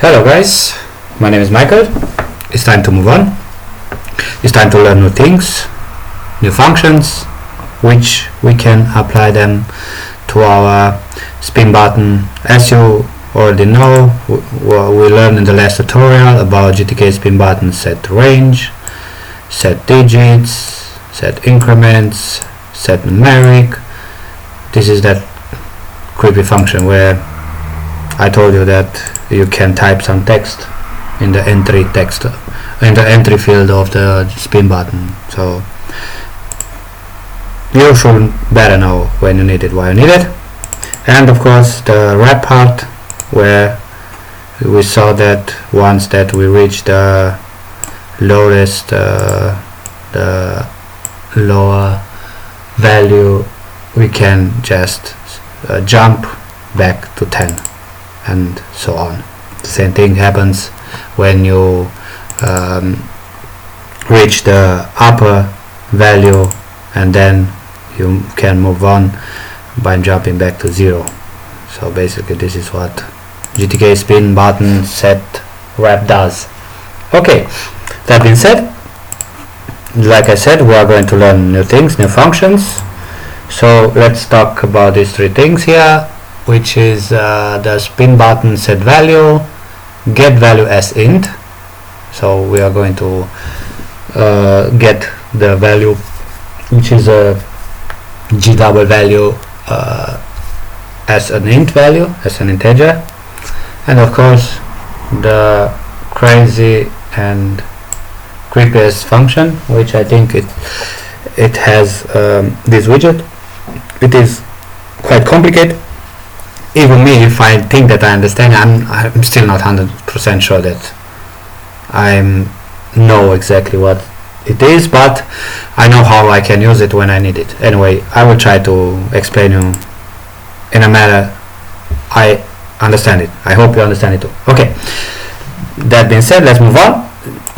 Hello guys, my name is Michael. It's time to move on. It's time to learn new things, new functions, which we can apply them to our spin button. As you already know, we learned in the last tutorial about GTK spin button set range, set digits, set increments, set numeric. This is that creepy function where I told you that you can type some text in the entry field of the spin button. So you should better know when you need it, why you need it. And of course the wrap part, where we saw that once that we reach the lowest the lower value, we can just jump back to 10 and so on. The same thing happens when you reach the upper value, and then you can move on by jumping back to 0. So basically this is what GTK spin button set wrap does. Okay, that being said, like I said, we are going to learn new things, new functions. So let's talk about these three things here, which is the spin button set value, get value as int. So we are going to get the value, which is a g double value, as an int value, as an integer. And of course the crazy and creepiest function, which I think it has this widget. It is quite complicated. Even me, if I think that I understand, I'm still not 100% sure that I know exactly what it is, but I know how I can use it when I need it. Anyway, I will try to explain you in a manner I understand it. I hope you understand it too. Okay, that being said, let's move on.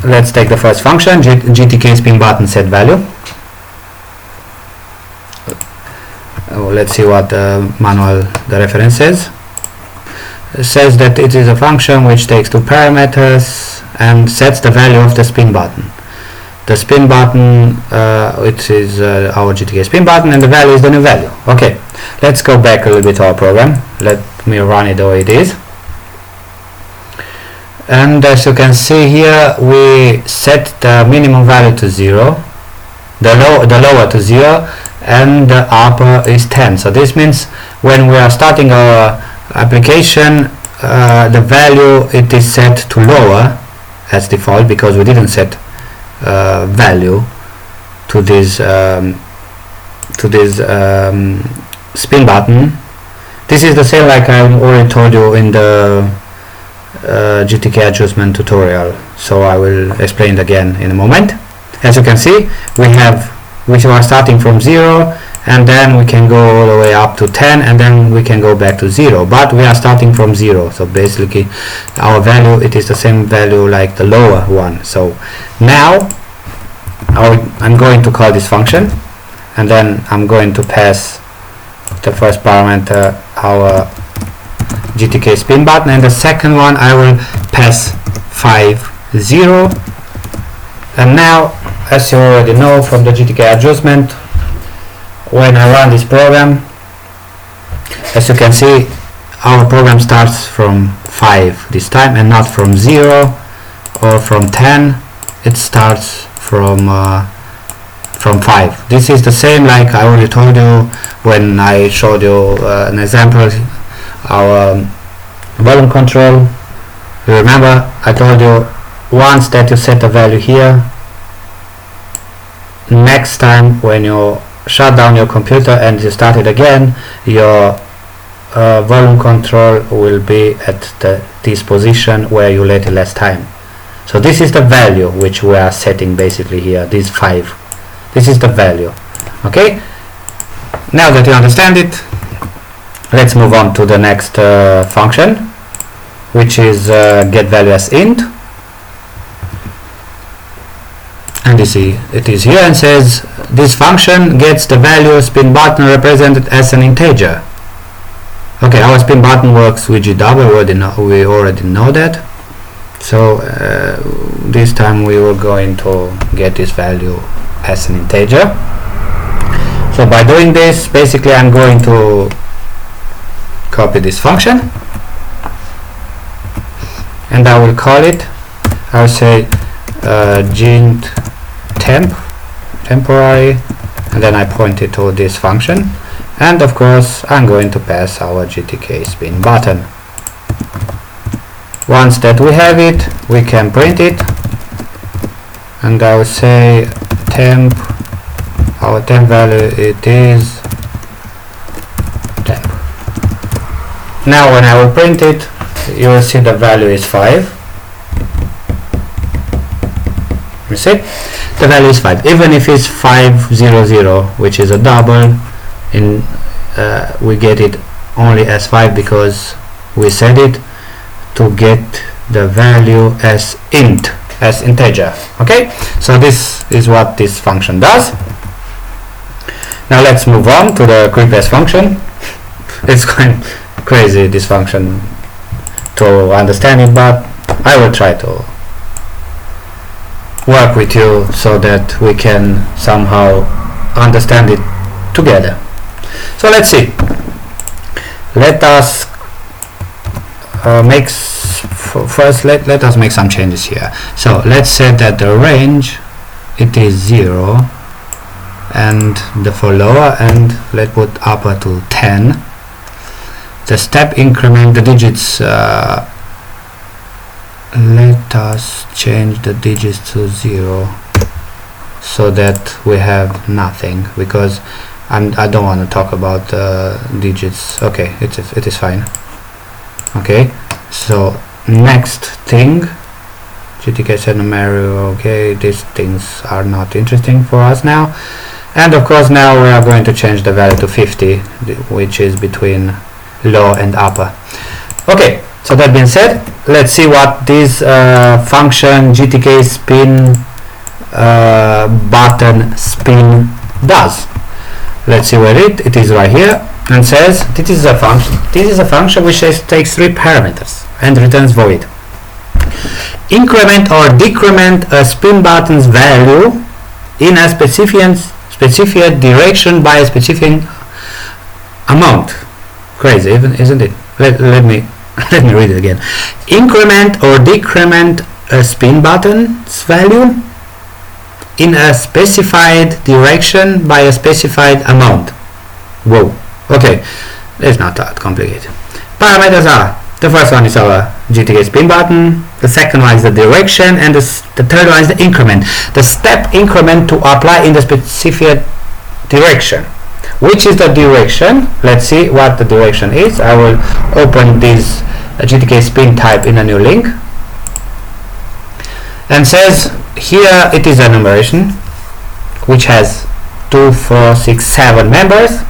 Let's take the first function, GTK spin button set value. Let's see what the reference says. It says that it is a function which takes two parameters and sets the value of the spin button. The spin button, it is our GTK spin button, and the value is the new value. Okay, let's go back a little bit to our program. Let me run it the way it is. And as you can see here, we set the minimum value to 0, the lower to 0, and the upper is 10. So this means when we are starting our application, the value it is set to lower as default, because we didn't set value to this spin button. This is the same like I already told you in the GTK adjustment tutorial, so I will explain it again in a moment. As you can see, we are starting from 0, and then we can go all the way up to 10, and then we can go back to 0, but we are starting from 0. So basically our value, it is the same value like the lower one. So now I'm going to call this function, and then I'm going to pass the first parameter, our GTK spin button, and the second one I will pass 0. And now, as you already know from the GTK adjustment, when I run this program, as you can see, our program starts from 5 this time, and not from 0 or from 10. It starts from 5. This is the same like I already told you when I showed you an example, our volume control. You remember I told you, once that you set a value here, next time when you shut down your computer and you start it again, your volume control will be at this position where you let it last time. So this is the value which we are setting basically here, this 5. This is the value. Okay, now that you understand it, let's move on to the next function, which is get value as int. And you see it is here and says this function gets the value spin button represented as an integer. Okay, our spin button works with GW, we already know that. So this time we were going to get this value as an integer. So by doing this, basically I'm going to copy this function and I will call it, I will say gint temporary, and then I point it to this function, and of course I'm going to pass our GtkSpinButton. Once that we have it, we can print it, and I will say temp, our temp value, it is temp. Now when I will print it, you will see the value is 5. You see? The value is 5. Even if it's 500, which is a double, we get it only as 5 because we set it to get the value as int, as integer. Okay, so this is what this function does. Now let's move on to the creepers function. It's kind of crazy, this function, to understand it, but I will try to work with you so that we can somehow understand it together. So let's see. Let us let us make some changes here. So let's say that the range, it is 0, and the for lower end, let's put upper to 10. The step increment, the digits, let us change the digits to 0 so that we have nothing, because I don't want to talk about digits. Okay, it is fine. Okay, so next thing, GTK set numeric. Okay, these things are not interesting for us now, and of course now we are going to change the value to 50, which is between low and upper. Okay, so that being said, let's see what this function GtkSpinButton spin does. Let's see where it is right here, and says this is a function which takes 3 parameters and returns void. Increment or decrement a spin button's value in a specific direction by a specific amount. Crazy, isn't it? Let me read it again. Increment or decrement a spin button's value in a specified direction by a specified amount. Whoa. Okay, it's not that complicated. Parameters are, the first one is our GtkSpinButton, the second one is the direction, and the third one is the increment. The step increment to apply in the specific direction. Which is the direction? Let's see what the direction is. I will open this GtkSpin type in a new link, and says here it is a enumeration which has 2, 4, 6, 7 members.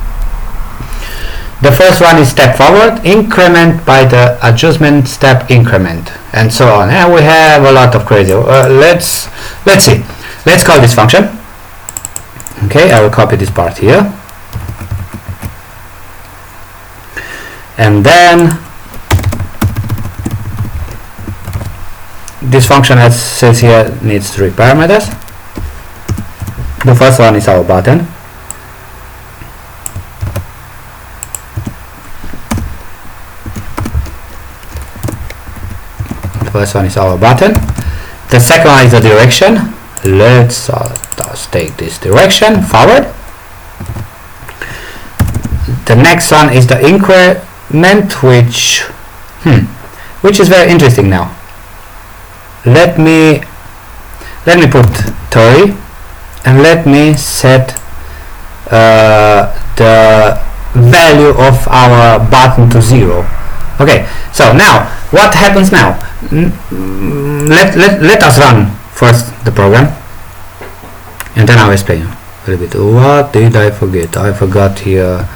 The first one is step forward, increment by the adjustment step increment, and so on. And we have a lot of crazy. Let's see. Let's call this function. Okay, I will copy this part here, and then this function, as says here, needs 3 parameters. The first one is our button. The first one is our button. The second one is the direction. Let's take this direction forward. The next one is the increment, which is very interesting now. Let me put 30, and let me set the value of our button to 0. Okay, so now what happens now? Let us run first the program, and then I'll explain a little bit. What did I forget? I forgot here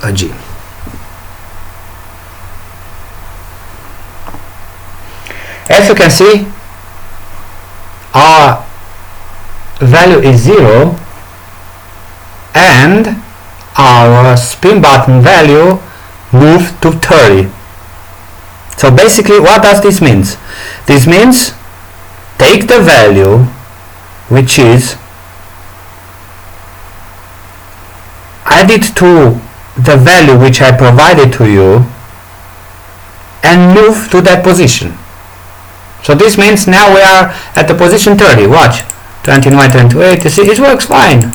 a G. As you can see, our value is 0 and our our spin button value move to 30. So basically, what does this mean? This means take the value which is added to the value which I provided to you and move to that position. So this means now we are at the position 30. Watch. 29, 28. You see, it works fine.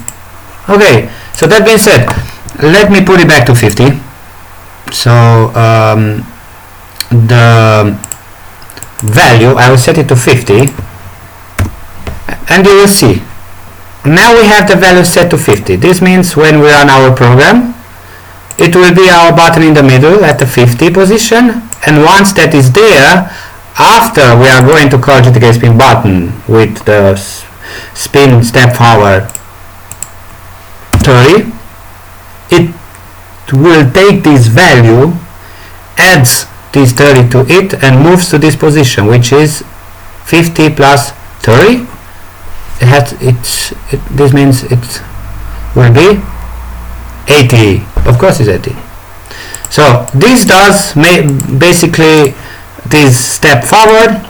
Okay. So that being said, let me put it back to 50. So the value, I will set it to 50, and you will see. Now we have the value set to 50. This means when we run our program, it will be our button in the middle at the 50 position, and once that is there, after we are going to call GtkSpinButton with the spin step forward 30, it will take this value, adds this 30 to it, and moves to this position, which is 50 plus 30. This means it will be 80. Of course it's 80. So this does basically this step forward.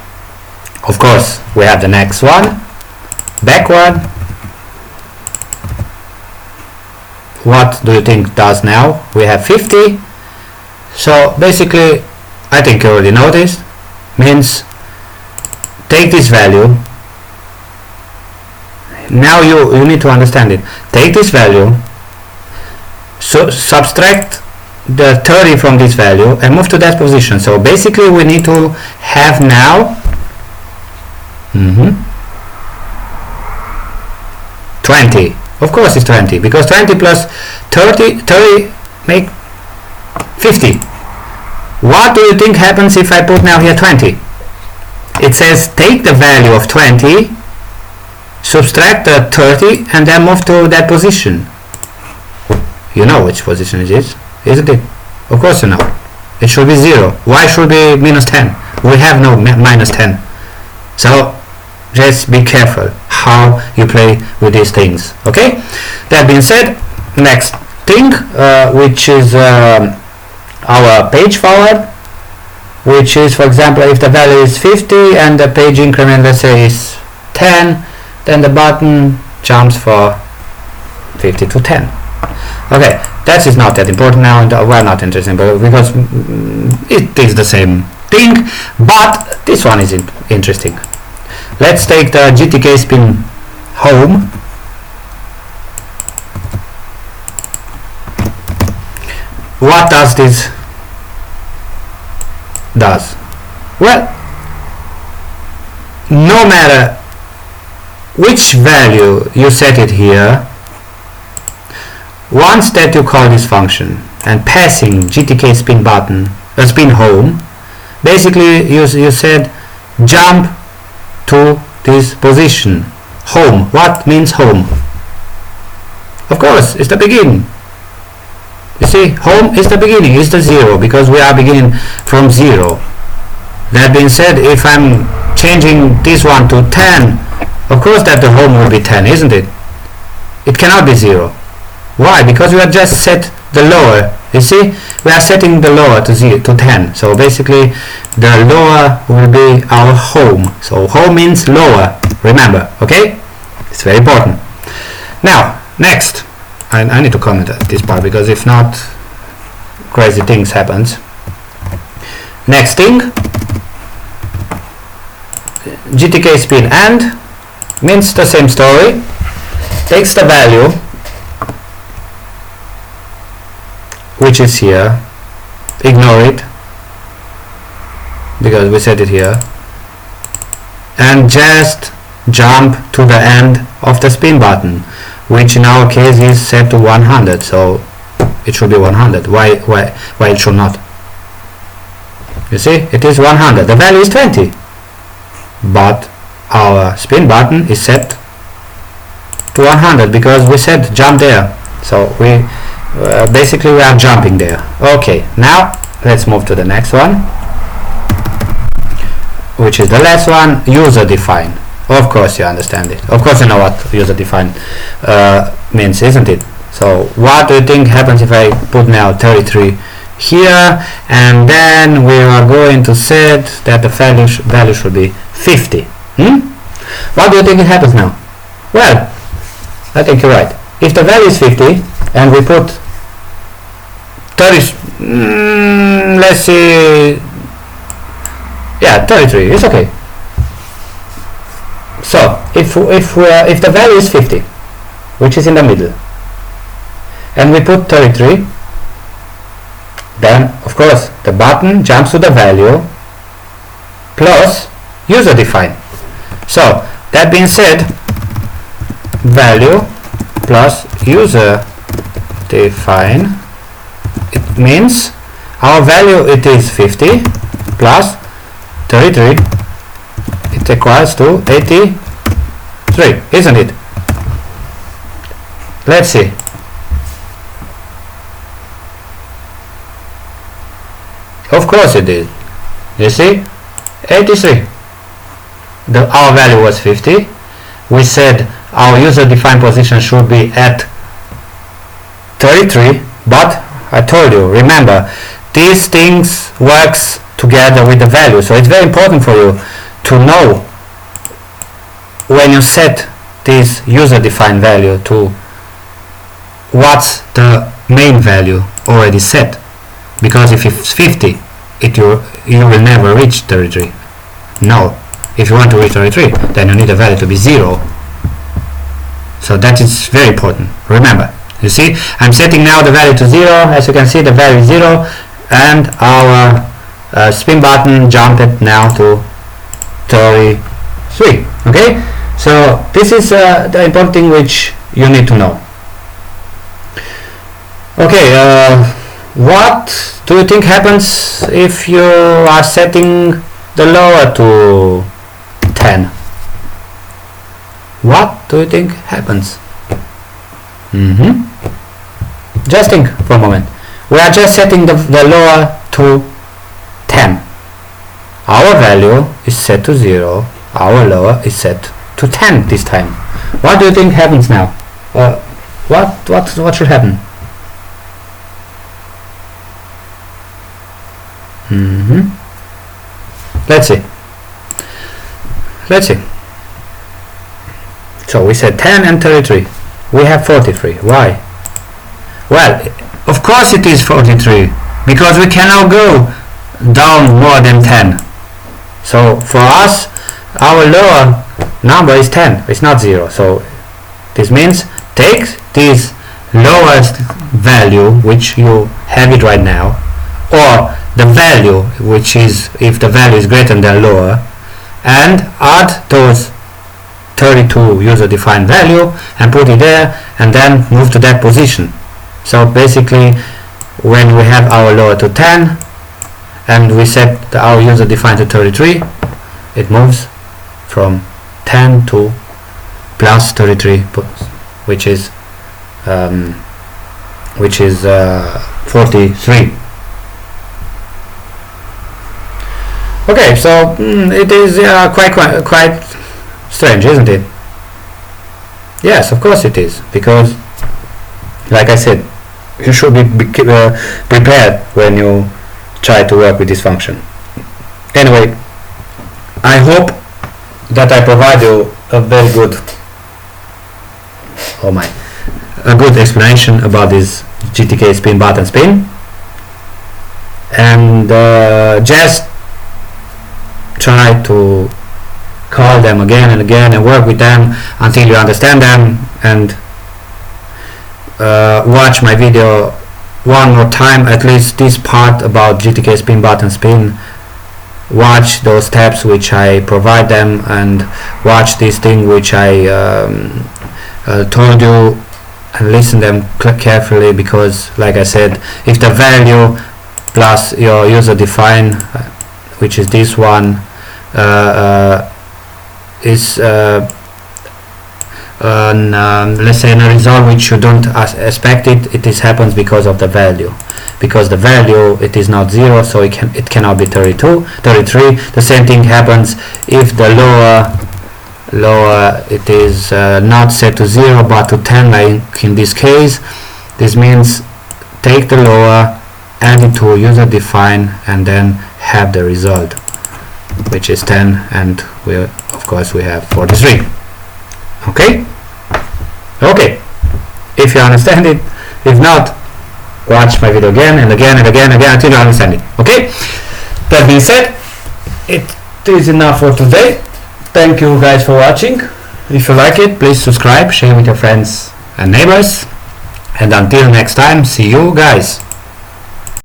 Of course we have the next one, backward. What do you think does now? We have 50. So basically, I think you already noticed, means take this value. Now you need to understand it. Take this value, so subtract the 30 from this value and move to that position. So basically we need to have now 20. Of course it's 20, because 20 plus 30 make 50. What do you think happens if I put now here 20? It says take the value of 20, subtract the 30, and then move to that position. You know which position it is, isn't it? Of course you know. It should be 0. Why should be minus 10? We have no minus 10. So just be careful how you play with these things. Okay? That being said, next thing, which is our page forward, which is, for example, if the value is 50 and the page increment, let's say, is 10, then the button jumps for 50 to 10. Okay, that is not that important now, and well, not interesting, but because it is the same thing, but this one is interesting. Let's take the GTK spin home. What does this does? Well, no matter which value you set it here, once that you call this function and passing GTK spin button spin home, basically you said jump to this position. Home. What means home? Of course, it's the beginning. You see, home is the beginning, is the 0, because we are beginning from 0. That being said, if I'm changing this one to 10, of course that the home will be 10, isn't it? It cannot be 0. Why? Because we have just set the lower. You see, we are setting the lower to 0 to 10. So basically, the lower will be our home. So home means lower. Remember, okay? It's very important. Now, next, I need to comment at this part, because if not, crazy things happens. Next thing, GTK spin end means the same story. Takes the value which is here, ignore it because we set it here, and just jump to the end of the spin button, which in our case is set to 100, so it should be 100. Why it should not? You see, it is 100. The value is 20, but our spin button is set to 100 because we said jump there. So we basically we are jumping there. Okay, now let's move to the next one, which is the last one, user-defined. Of course you understand it. Of course you know what user-defined means, isn't it? So what do you think happens if I put now 33 here, and then we are going to set that the value should be 50? What do you think it happens now? Well, I think you're right. If the value is 50 and we put 30, let's see, yeah, 33, it's okay. So if the value is 50, which is in the middle, and we put 33, then of course the button jumps to the value plus user-defined. So that being said, value plus user-defined, it means our value, it is 50 plus 33, it equals to 83, isn't it? Let's see. Of course it is. You see, 83. Our value was 50. We said our user-defined position should be at 33, but I told you, remember, these things works together with the value. So it's very important for you to know when you set this user-defined value to what's the main value already set. Because if it's 50, you will never reach 33. No. If you want to reach 33, then you need the value to be 0. So that is very important. Remember, you see, I'm setting now the value to 0. As you can see, the value is 0, and our spin button jumped now to 33. Okay, so this is the important thing which you need to know. Okay, what do you think happens if you are setting the lower to 10? What do you think happens? Just think for a moment. We are just setting the lower to 10. Our value is set to 0. Our lower is set to 10 this time. What do you think happens now? What should happen? Let's see. So we said 10 and 33. We have 43. Why? Well, of course it is 43, because we cannot go down more than 10. So for us, our lower number is 10. It's not 0. So this means take this lowest value, which you have it right now, or the value, which is if the value is greater than lower, and add those 32 user-defined value and put it there, and then move to that position. So basically, when we have our lower to 10 and we set our user-defined to 33, it moves from 10 to plus 33, which is 43. Okay, so it is quite strange, isn't it? Yes, of course it is, because, like I said, you should be prepared when you try to work with this function. Anyway, I hope that I provide you a very good, a good explanation about this GTK spin button spin, and just try to call them again and again and work with them until you understand them, and watch my video one more time, at least this part about GTK spin button spin. Watch those steps which I provide them, and watch this thing which I told you, and listen them carefully, because like I said, if the value plus your user defined, which is this one, is let's say in a result which you don't expect it happens because of the value, because the value, it is not 0, so it cannot be 33. The same thing happens if the lower it is not set to 0 but to 10, like in this case. This means take the lower, add it to user-defined, and then have the result, which is 10, and we of course we have 43. Okay? Okay. If you understand it, if not, watch my video again and again and again and again until you understand it. Okay? That being said, it is enough for today. Thank you guys for watching. If you like it, please subscribe, share with your friends and neighbors, and until next time, see you guys.